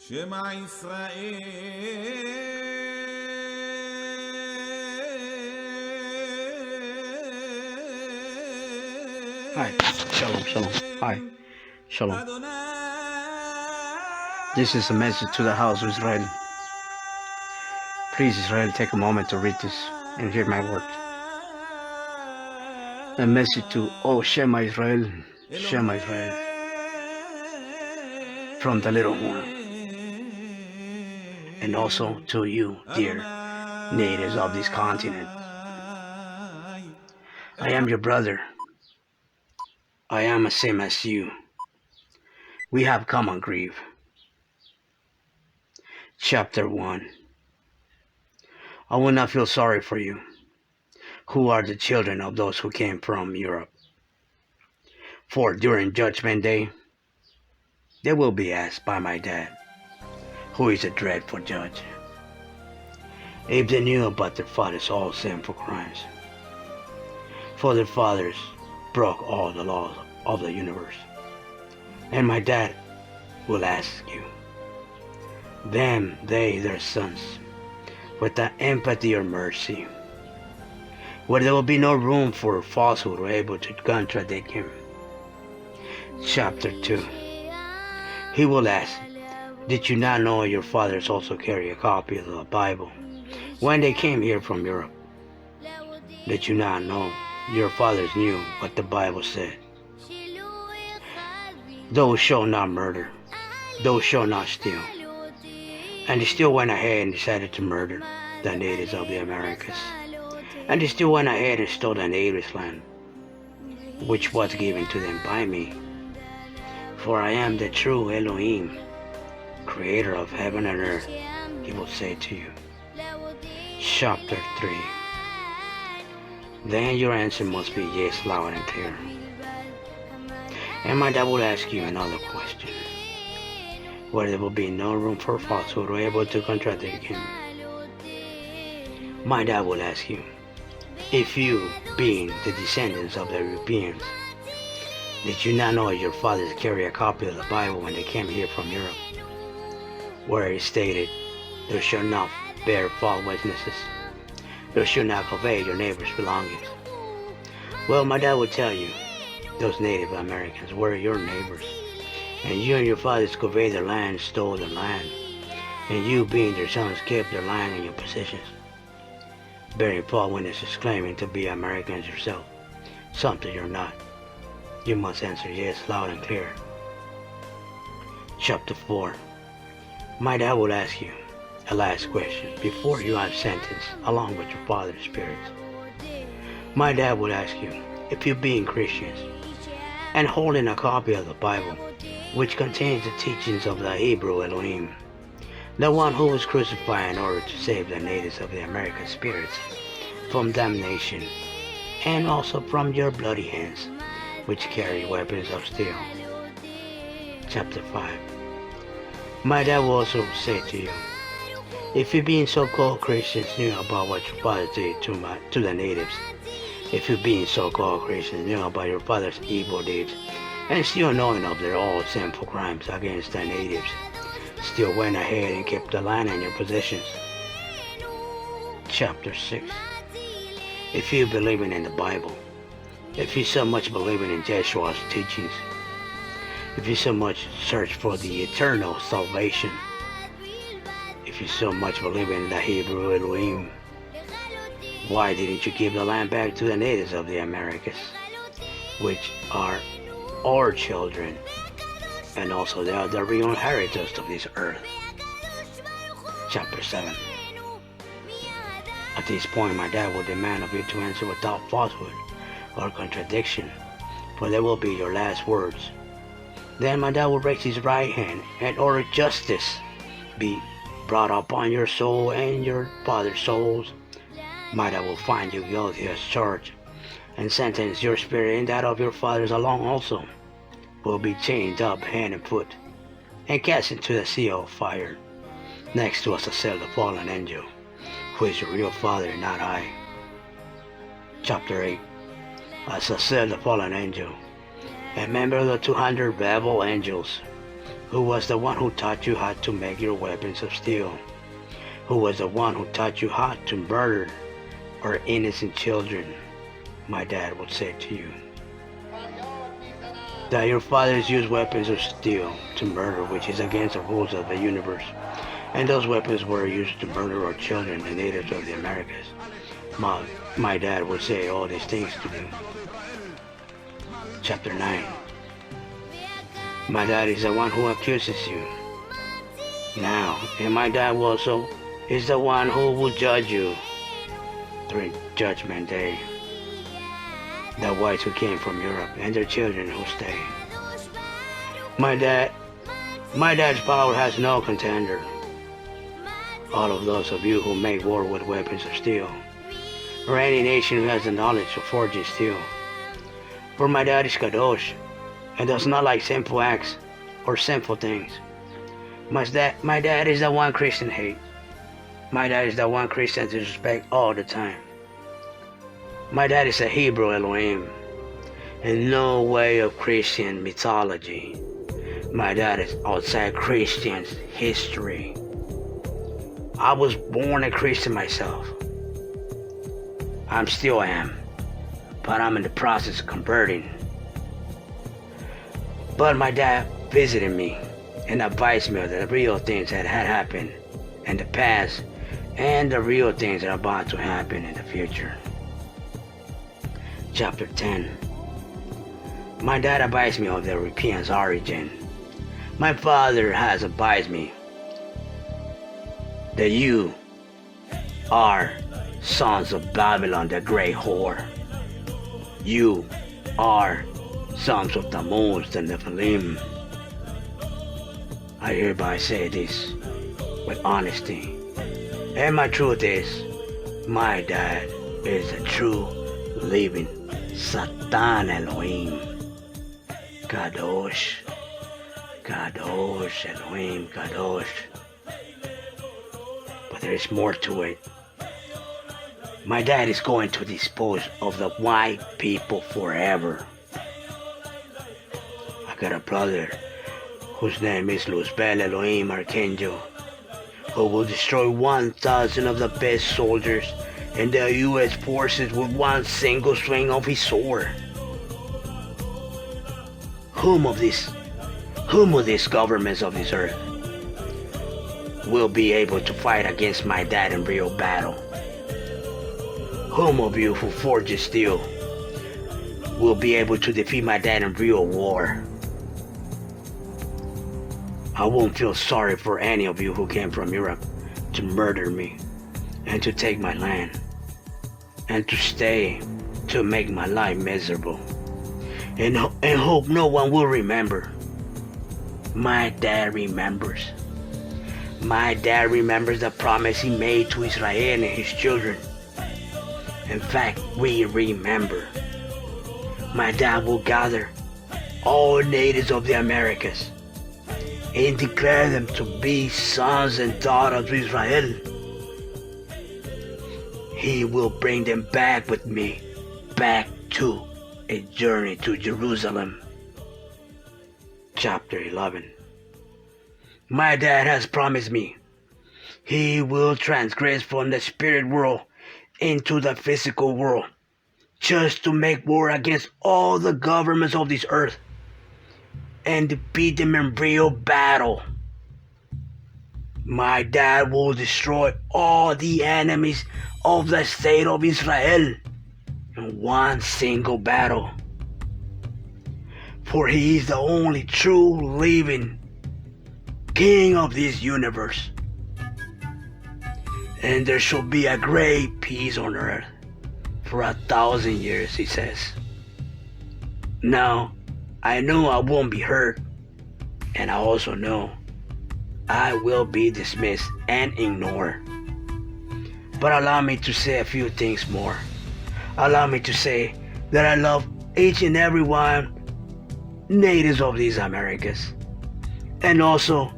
Shema Israel. Hi, shalom, shalom. Hi, shalom. This is a message to the house of Israel. Please, Israel, take a moment to read this and hear my words. A message to all Shema Israel, Shema Israel, from the little horn, and also to you, dear natives of this continent. I am your brother. I am the same as you. We have common grief. Chapter 1. I will not feel sorry for you, who are the children of those who came from Europe. For during Judgment Day, they will be asked by my dad, who is a dreadful judge, if they knew about their fathers' all sinful crimes. For their fathers broke all the laws of the universe. And my dad will ask you, them, they, their sons, with the empathy or mercy, where there will be no room for falsehood or able to contradict him. Chapter 2. He will ask, did you not know your fathers also carry a copy of the Bible when they came here from Europe? Did you not know your fathers knew what the Bible said? Thou shalt not murder, thou shalt not steal. And they still went ahead and decided to murder the natives of the Americas. And they still went ahead and stole the natives' land, which was given to them by me. For I am the true Elohim, creator of heaven and earth, he will say to you. Chapter 3. Then your answer must be yes, loud and clear. And my dad will ask you another question, where there will be no room for falsehood or able to contradict him. My dad will ask you, if you, being the descendants of the Europeans, did you not know your fathers carry a copy of the Bible when they came here from Europe, where it stated, thou shalt not bear false witnesses, thou shalt not covet your neighbor's belongings? Well, my dad will tell you, those Native Americans were your neighbors, and you and your fathers coveted their land, stole their land, and you, being their sons, kept their land and your possessions, bearing false witnesses, claiming to be Americans yourself, something you're not. You must answer yes, loud and clear. Chapter 4. My dad will ask you a last question before you are sentenced along with your father's spirits. My dad will ask you, if you being Christians and holding a copy of the Bible, which contains the teachings of the Hebrew Elohim, the one who was crucified in order to save the natives of the American spirits from damnation, and also from your bloody hands, which carry weapons of steel. Chapter 5. My dad will also say to you, if you being so-called Christians knew about what your fathers did to the natives, if you being so-called Christians knew about your father's evil deeds, and still knowing of their all sinful crimes against the natives, still went ahead and kept the land and your possessions. Chapter 6. If you believing in the Bible, if you so much believing in Jeshua's teachings, if you so much search for the eternal salvation, if you so much believe in the Hebrew Elohim, why didn't you give the land back to the natives of the Americas, which are our children, and also they are the real inheritors of this earth? Chapter 7. At this point, my dad will demand of you to answer without falsehood or contradiction, for they will be your last words. Then my dad will raise his right hand and order justice be brought upon your soul and your father's souls. My dad will find you guilty as charged and sentence your spirit and that of your fathers along also, will be chained up hand and foot and cast into the sea of fire, next to Azazel the fallen angel, who is your real father, not I. Chapter 8. Azazel the fallen angel, a member of the 200 rebel angels, Who was the one who taught you how to make your weapons of steel? Who was the one who taught you how to murder our innocent children? My dad would say to you that your fathers used weapons of steel to murder, which is against the rules of the universe. And those weapons were used to murder our children, the natives of the Americas. My dad would say all these things to you. Chapter 9. My dad is the one who accuses you now, and my dad also is the one who will judge you during Judgment Day. The whites who came from Europe and their children who stay. My dad's power has no contender. All of those of you who make war with weapons of steel, or any nation who has the knowledge of forging steel. For my dad is Kadosh, and does not like sinful acts or sinful things. My dad is the one Christian hate. My dad is the one Christian disrespect all the time. My dad is a Hebrew Elohim, in no way of Christian mythology. My dad is outside Christian's history. I was born a Christian myself. I still am, but I'm in the process of converting. But my dad visited me and advised me of the real things that had happened in the past and the real things that are about to happen in the future. Chapter 10. My dad advised me of the Europeans' origin. My father has advised me that you are sons of Babylon, the great whore. You are sons of Tammuz, the Nephilim. I hereby say this with honesty. And my truth is, my dad is a true living Satan Elohim. Kadosh, Kadosh, Elohim, Kadosh. But there is more to it. My dad is going to dispose of the white people forever. I got a brother whose name is Luzbel Elohim Archangel, who will destroy 1,000 of the best soldiers in the U.S. forces with one single swing of his sword. Whom of these governments of this earth will be able to fight against my dad in real battle? Whom of you who forges steel will be able to defeat my dad in real war? I won't feel sorry for any of you who came from Europe to murder me and to take my land and to stay to make my life miserable and hope no one will remember. My dad remembers. My dad remembers the promise he made to Israel and his children. In fact, we remember. My dad will gather all natives of the Americas and declare them to be sons and daughters of Israel. He will bring them back with me, back to a journey to Jerusalem. Chapter 11. My dad has promised me he will transgress from the spirit world into the physical world, just to make war against all the governments of this earth and defeat them in real battle. My dad will destroy all the enemies of the state of Israel in one single battle. For he is the only true living king of this universe. And there shall be a great peace on earth for 1,000 years, he says. Now, I know I won't be hurt, and I also know I will be dismissed and ignored. But allow me to say a few things more. Allow me to say that I love each and every one natives of these Americas. And also,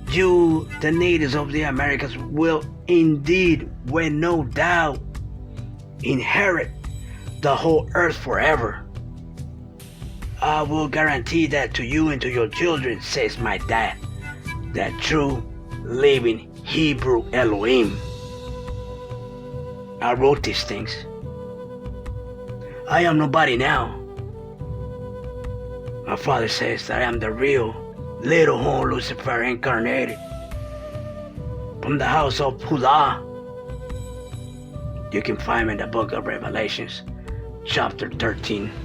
you, the natives of the Americas, will indeed, with no doubt, inherit the whole earth forever. I will guarantee that to you and to your children, says my dad, that true, living Hebrew Elohim. I wrote these things. I am nobody now. My father says that I am the real little horn Lucifer incarnated from the house of Judah. You can find me in the book of Revelations, chapter 13.